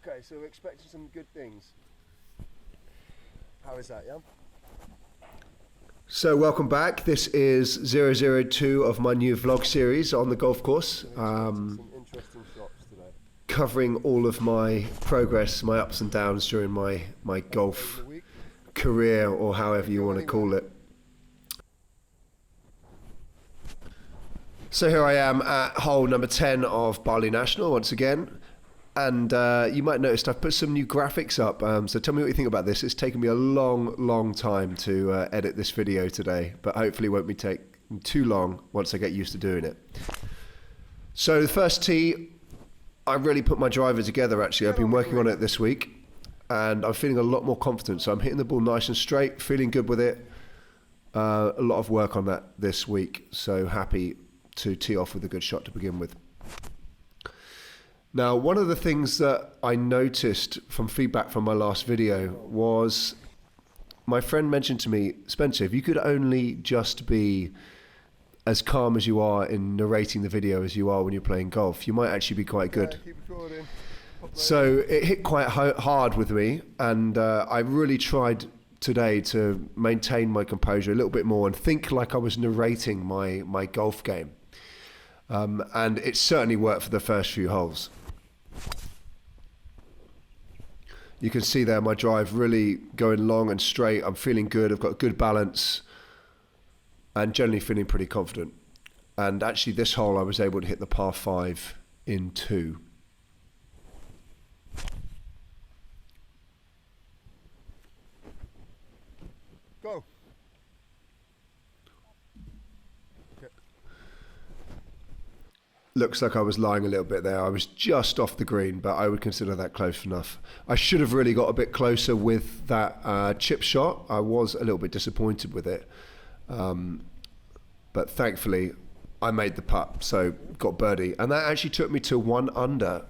Okay, so we're expecting some good things. How is that, yeah? So welcome back. This is 002 of my new vlog series on the golf course. Some interesting shots today. Covering all of my progress, my ups and downs during my golf career, or however you want to call it. So here I am at hole number 10 of Bali National once again. And you might notice I've put some new graphics up, so tell me what you think about this. It's taken me a long time to edit this video today, but hopefully it won't be take too long once I get used to doing it. So the first tee, I really put my driver together actually. I've been working on it this week, and I'm feeling a lot more confident. So I'm hitting the ball nice and straight, feeling good with it. A lot of work on that this week, so happy to tee off with a good shot to begin with. Now, one of the things that I noticed from feedback from my last video was my friend mentioned to me, Spencer, if you could only just be as calm as you are in narrating the video as you are when you're playing golf, you might actually be quite good. Yeah, keep recording. So it hit quite hard with me, and I really tried today to maintain my composure a little bit more and think like I was narrating my golf game. And it certainly worked for the first few holes. You can see there my drive really going long and straight. I'm feeling good. I've got good balance and generally feeling pretty confident. And actually this hole I was able to hit the par 5 in 2. Go. Looks like I was lying a little bit there. I was just off the green, but I would consider that close enough. I should have really got a bit closer with that chip shot. I was a little bit disappointed with it. But thankfully, I made the putt, so got birdie. And that actually took me to 1 under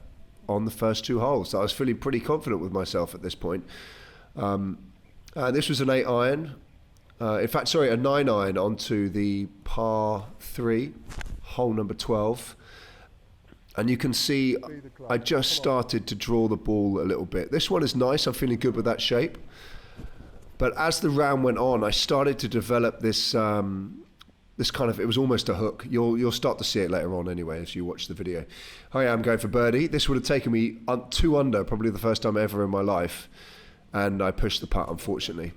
on the first 2 holes. So I was feeling pretty confident with myself at this point. This was an 8 iron. In fact, sorry, a 9 iron onto the par 3, hole number 12. And you can see I just started to draw the ball a little bit. This one is nice, I'm feeling good with that shape. But as the round went on, I started to develop this this kind of, it was almost a hook. You'll start to see it later on anyway as you watch the video. Oh yeah, I'm going for birdie. This would have taken me 2 under, probably the first time ever in my life. And I pushed the putt, unfortunately.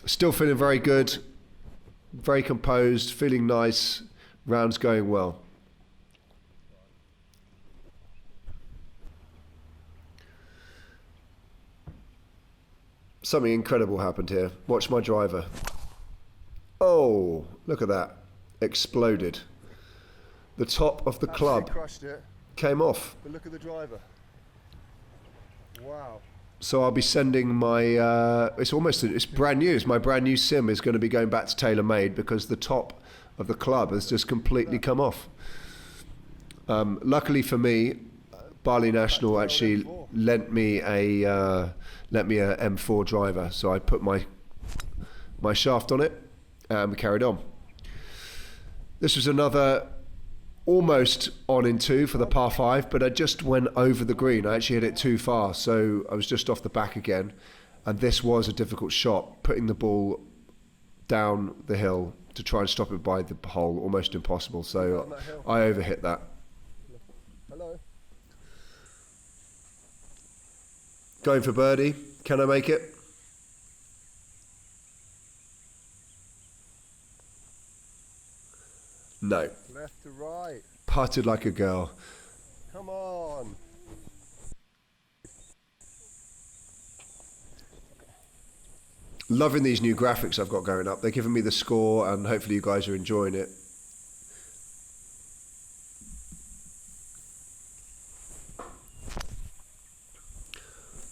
Still feeling very good, very composed, feeling nice, round's going well. Something incredible happened here. Watch my driver. Oh, look at that. Exploded. The top of the club came off. But look at the driver. Wow. So I'll be sending my, it's brand new. It's my brand new SIM is going to be going back to Taylormade because the top of the club has just completely come off. Luckily for me, Bali National actually lent me a M4 driver, so I put my shaft on it and we carried on. This was another almost on in 2 for the par 5, but I just went over the green. I actually hit it too far, so I was just off the back again, and this was a difficult shot, putting the ball down the hill to try and stop it by the hole, almost impossible, so I overhit that. Hello. Going for birdie. Can I make it? No. Left to right. Putted like a girl. Come on. Loving these new graphics I've got going up. They're giving me the score and hopefully you guys are enjoying it.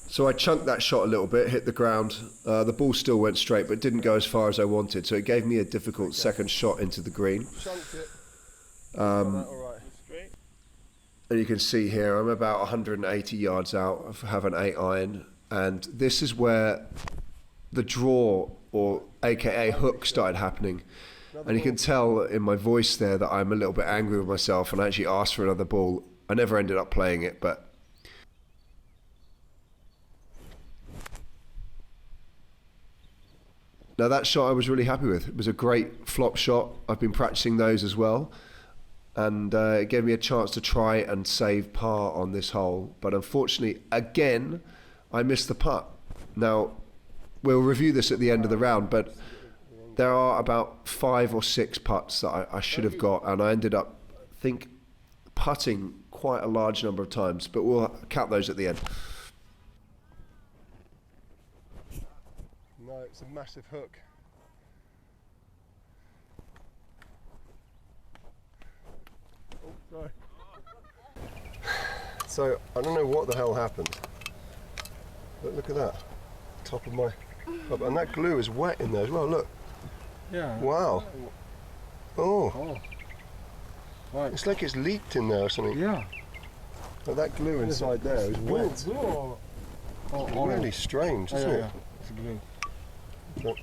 So I chunked that shot a little bit, hit the ground. The ball still went straight, but didn't go as far as I wanted. So it gave me a difficult second shot into the green. Chunked it. All right. And you can see here, I'm about 180 yards out. I have an 8 iron. And this is where the draw, or AKA hook, started happening. And you can tell in my voice there that I'm a little bit angry with myself and I actually asked for another ball. I never ended up playing it, but Now that shot I was really happy with. It was a great flop shot. I've been practicing those as well, and it gave me a chance to try and save par on this hole. But unfortunately, again, I missed the putt. Now, we'll review this at the end of the round, but there are about 5 or 6 putts that I should have got, and I ended up, I think, putting quite a large number of times, but we'll count those at the end. No, it's a massive hook. Oh, sorry. So, I don't know what the hell happened, but look at that. Top of my... And that glue is wet in there as well, look. Yeah. Wow. Oh. Oh. Right. It's like it's leaked in there or something. Yeah. But that glue inside there is wet. Glue or It's oil? really strange, isn't it? Yeah. It's glue. Look.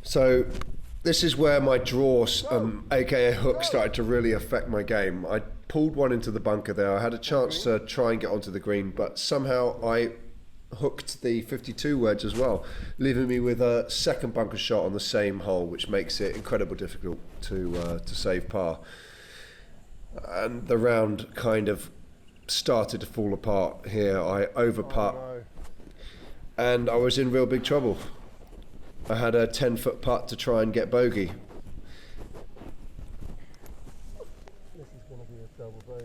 So this is where my draw, aka hook, started to really affect my game. I pulled one into the bunker there. I had a chance to try and get onto the green, but somehow I hooked the 52 wedge as well, leaving me with a second bunker shot on the same hole, which makes it incredibly difficult to save par. And the round kind of started to fall apart here. I over putt, and I was in real big trouble. I had a 10-foot putt to try and get bogey. This is going to be a double bogey.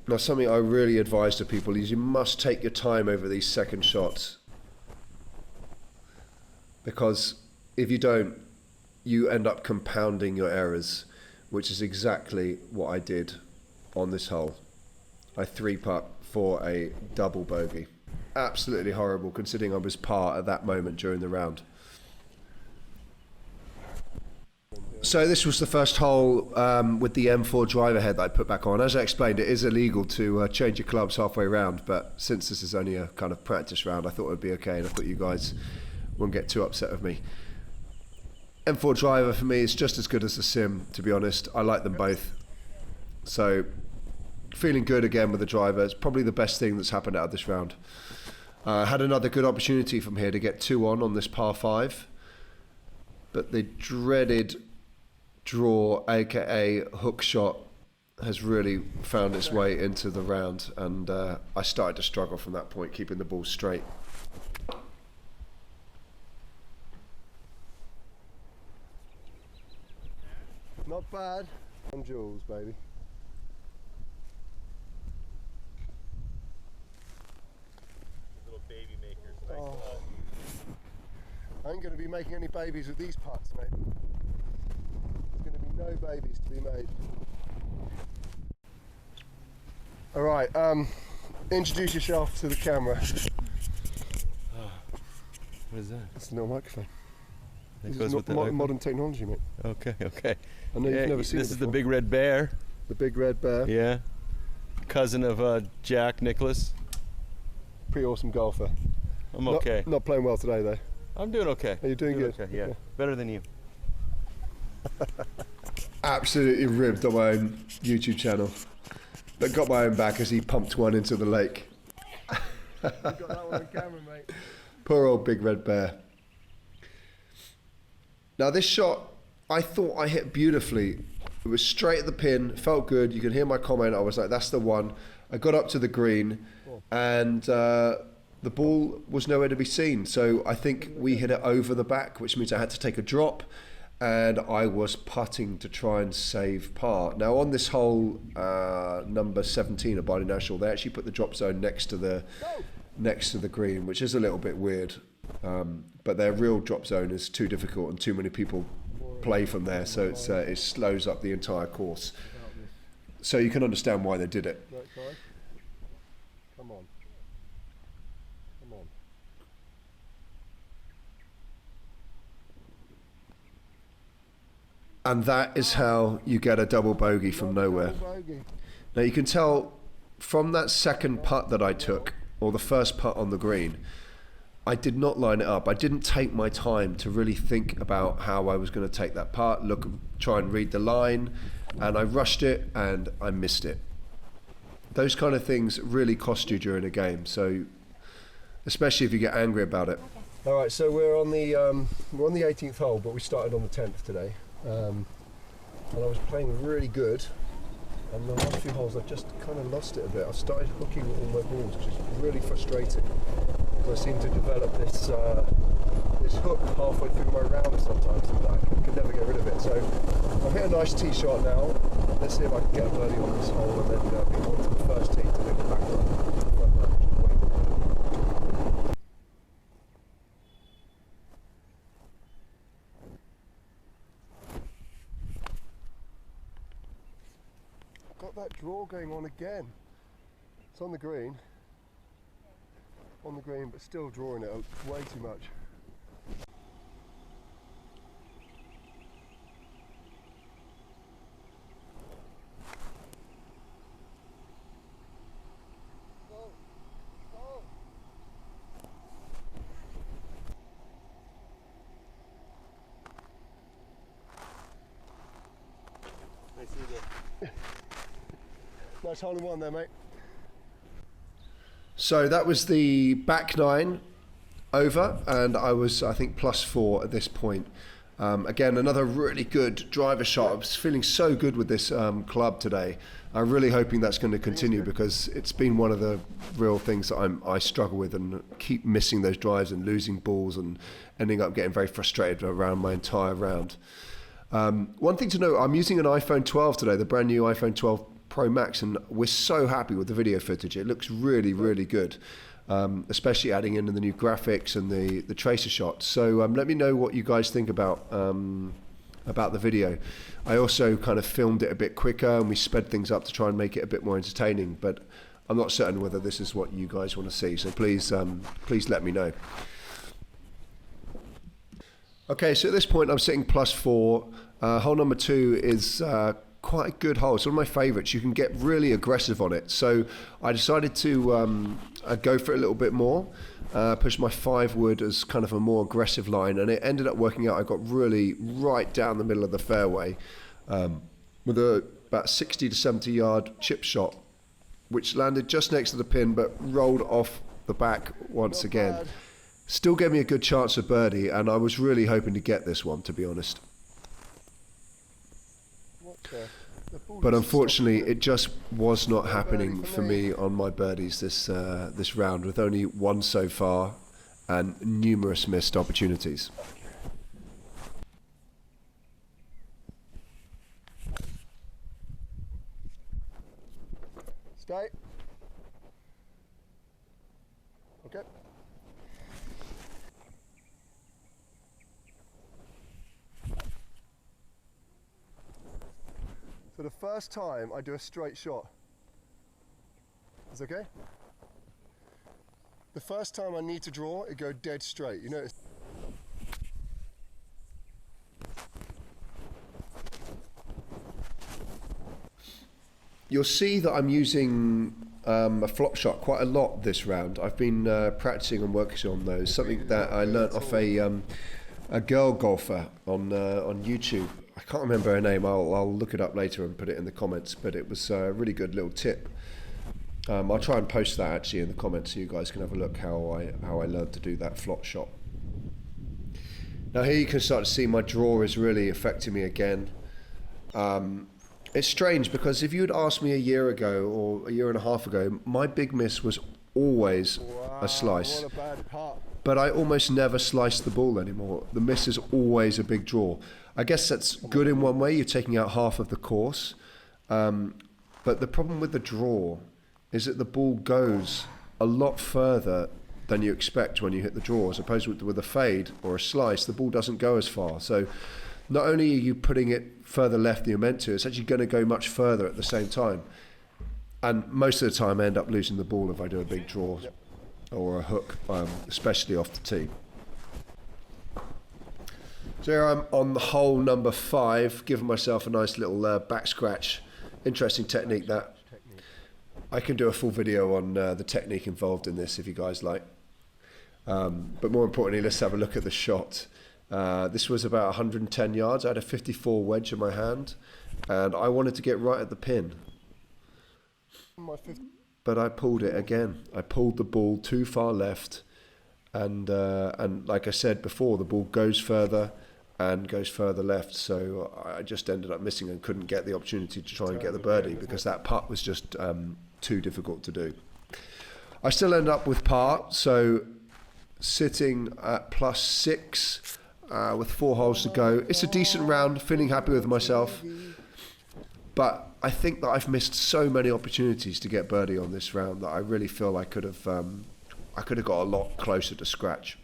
Now, something I really advise to people is you must take your time over these second shots, because if you don't, you end up compounding your errors, which is exactly what I did on this hole. I 3-putt for a double bogey. Absolutely horrible, considering I was par at that moment during the round. So this was the first hole with the M4 driver head that I put back on. As I explained, it is illegal to change your clubs halfway round, but since this is only a kind of practice round, I thought it would be okay, and I thought you guys wouldn't get too upset with me. M4 driver for me is just as good as the Sim, to be honest. I like them both. So feeling good again with the driver. It's probably the best thing that's happened out of this round. Had another good opportunity from here to get 2 on this par 5, but the dreaded draw, aka hook shot, has really found its way into the round, and I started to struggle from that point, keeping the ball straight. Not bad. On Jules, baby. Little baby makers. Nice Oh. ball. I ain't going to be making any babies with these putts, mate. There's going to be no babies to be made. All right, introduce yourself to the camera. What is that? That's a little microphone. That This goes is with the modern technology, mate. Okay, okay. I know you've never seen This it is the before. big red bear. The big red bear. Yeah. Cousin of Jack Nicholas. Pretty awesome golfer. I'm okay. Not playing well today, though. I'm doing okay. Are you doing good? Okay, yeah. Okay. Better than you. Absolutely ribbed on my own YouTube channel, but got my own back as he pumped one into the lake. You got that one on camera, mate. Poor old big red bear. Now this shot, I thought I hit beautifully. It was straight at the pin, felt good. You can hear my comment. I was like, that's the one. I got up to the green, and the ball was nowhere to be seen. So I think we hit it over the back, which means I had to take a drop, and I was putting to try and save par. Now on this hole, number 17 at Birdie National, they actually put the drop zone next to the green, which is a little bit weird. But their real drop zone is too difficult, and too many people play from there, so it slows up the entire course. So you can understand why they did it. Right side. Come on. Come on. And that is how you get a double bogey from nowhere. Double bogey. Now you can tell from that second putt that I took, or the first putt on the green, I did not line it up. I didn't take my time to really think about how I was going to take that putt, try and read the line, and I rushed it and I missed it. Those kind of things really cost you during a game. So especially if you get angry about it. All right, so we're on the 18th hole, but we started on the 10th today, and I was playing really good. And the last few holes, I've just kind of lost it a bit. I started hooking all my balls, which is really frustrating. I seem to develop this this hook halfway through my round sometimes, and I can never get rid of it. So I've hit a nice tee shot now. Let's see if I can get a birdie on this hole, and then be on to the first tee to make the back run. Got that draw going on again. It's on the green, but still drawing it way too much. Nice hole in one there, mate. So that was the back nine over, and I was, I think, +4 at this point. Again, another really good driver shot. I was feeling so good with this club today. I'm really hoping that's going to continue, because it's been one of the real things that I struggle with, and keep missing those drives and losing balls and ending up getting very frustrated around my entire round. One thing to note, I'm using an iPhone 12 today, the brand new iPhone 12 Pro Max, and we're so happy with the video footage. It looks really, really good, especially adding in the new graphics and the tracer shots. So let me know what you guys think about the video. I also kind of filmed it a bit quicker, and we sped things up to try and make it a bit more entertaining, but I'm not certain whether this is what you guys want to see, so please let me know. Okay, so at this point I'm sitting +4. Hole number 2 is quite a good hole. It's one of my favourites. You can get really aggressive on it. So I decided to go for it a little bit more, push my 5 wood as kind of a more aggressive line, and it ended up working out. I got really right down the middle of the fairway with about 60 to 70 yard chip shot, which landed just next to the pin but rolled off the back once again. Still gave me a good chance of birdie, and I was really hoping to get this one, to be honest. But unfortunately, it just was not happening for me on my birdies this round, with only one so far and numerous missed opportunities. Stay. Okay. So the first time I do a straight shot. Is that okay? The first time I need to draw, it go dead straight. You notice? You'll see that I'm using a flop shot quite a lot this round. I've been practicing and working on those. Something that I learnt off a girl golfer on YouTube. I can't remember her name. I'll look it up later and put it in the comments. But it was a really good little tip. I'll try and post that actually in the comments so you guys can have a look how I learned to do that flop shot. Now here you can start to see my draw is really affecting me again. It's strange because if you had asked me a year ago or a year and a half ago, my big miss was always a slice. What a bad putt. But I almost never slice the ball anymore. The miss is always a big draw. I guess that's good in one way. You're taking out half of the course. But the problem with the draw is that the ball goes a lot further than you expect when you hit the draw, as opposed with a fade or a slice, the ball doesn't go as far. So not only are you putting it further left than you're meant to, it's actually going to go much further at the same time. And most of the time I end up losing the ball if I do a big draw or a hook, especially off the tee. So here I'm on the hole number 5, giving myself a nice little back scratch. Interesting technique that. I can do a full video on the technique involved in this if you guys like. But more importantly, let's have a look at the shot. This was about 110 yards. I had a 54 wedge in my hand, and I wanted to get right at the pin. But I pulled it again. I pulled the ball too far left, And like I said before, the ball goes further and goes further left. So I just ended up missing and couldn't get the opportunity to try and get the birdie because that putt was just too difficult to do. I still end up with par, so sitting at +6 with 4 holes to go. It's a decent round, feeling happy with myself. But I think that I've missed so many opportunities to get birdie on this round that I really feel I could have got a lot closer to scratch.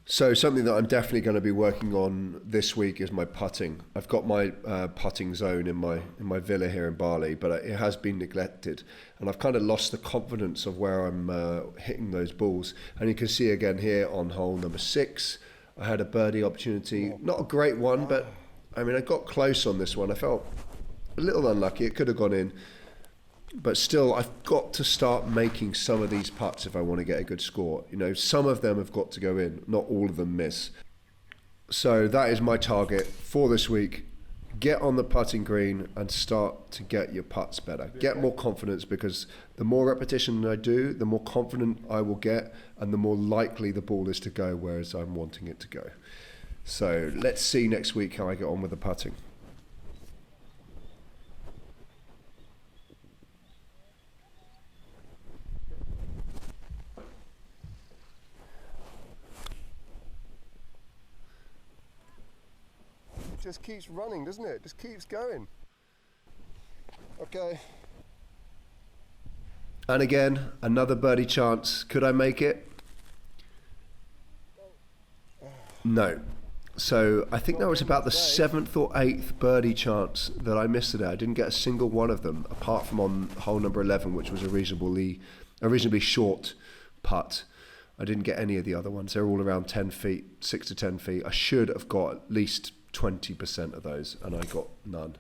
So something that I'm definitely going to be working on this week is my putting. I've got my putting zone in my villa here in Bali, but it has been neglected, and I've kind of lost the confidence of where I'm hitting those balls. And you can see again here on hole number 6, I had a birdie opportunity, not a great one, but I mean I got close on this one. I felt a little unlucky; it could have gone in. But still, I've got to start making some of these putts if I want to get a good score. You know, some of them have got to go in, not all of them miss. So that is my target for this week. Get on the putting green and start to get your putts better. Get more confidence, because the more repetition I do, the more confident I will get, and the more likely the ball is to go whereas I'm wanting it to go. So let's see next week how I get on with the putting. Just keeps running, doesn't it? Just keeps going. Okay. And again, another birdie chance. Could I make it? No. So I think that was about the 7th or 8th birdie chance that I missed today. I didn't get a single one of them, apart from on hole number 11, which was a reasonably short putt. I didn't get any of the other ones. They're all around 10 feet, 6 to 10 feet. I should have got at least 20% of those, and I got none.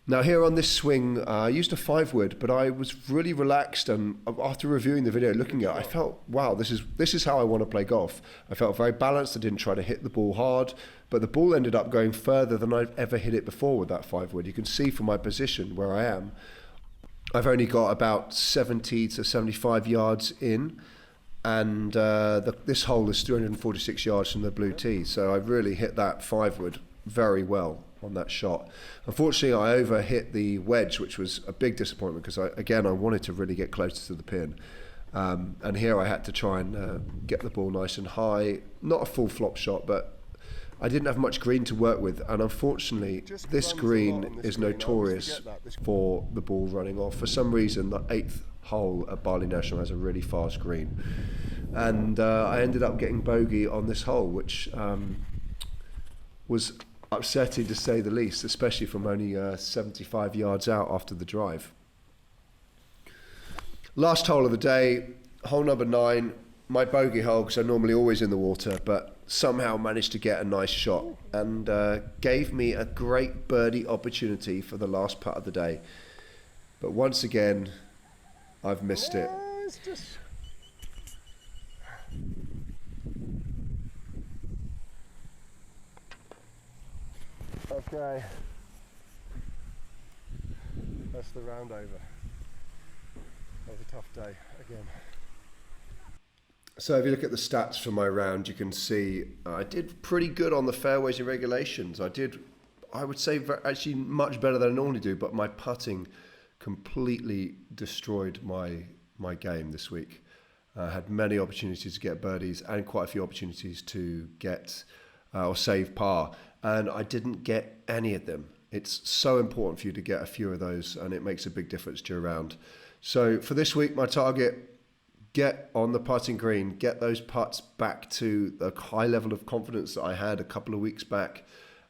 Now here on this swing, I used a 5-wood, but I was really relaxed, and after reviewing the video, looking at it, I felt, wow, this is how I want to play golf. I felt very balanced. I didn't try to hit the ball hard, but the ball ended up going further than I've ever hit it before with that 5-wood. You can see from my position where I am, I've only got about 70 to 75 yards in, and this hole is 346 yards from the blue tee, so I really hit that 5-wood very well on that shot. Unfortunately, I over hit the wedge, which was a big disappointment, because I wanted to really get closer to the pin, and here I had to try and get the ball nice and high. Not a full flop shot, but I didn't have much green to work with, and unfortunately this green is notorious for the ball running off. For some reason, the 8th hole at Bali National has a really fast green, and I ended up getting bogey on this hole, which was upsetting to say the least, especially from only 75 yards out after the drive. Last hole of the day, hole number 9, my bogey hole, because I'm normally always in the water, but somehow managed to get a nice shot, and gave me a great birdie opportunity for the last putt of the day. But once again, I've missed it. Okay. That's the round over. That was a tough day again. So if you look at the stats for my round, you can see I did pretty good on the fairways and regulations. I would say actually much better than I normally do, but my putting completely destroyed my game this week. I had many opportunities to get birdies and quite a few opportunities to get or save par, and I didn't get any of them. It's so important for you to get a few of those, and it makes a big difference to your round. So for this week, my target: get on the putting green, get those putts back to the high level of confidence that I had a couple of weeks back.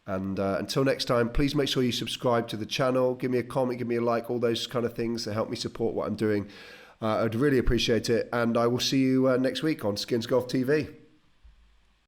And until next time, please make sure you subscribe to the channel, give me a comment, give me a like, all those kind of things that help me support what I'm doing. I'd really appreciate it. And I will see you next week on Skins Golf TV.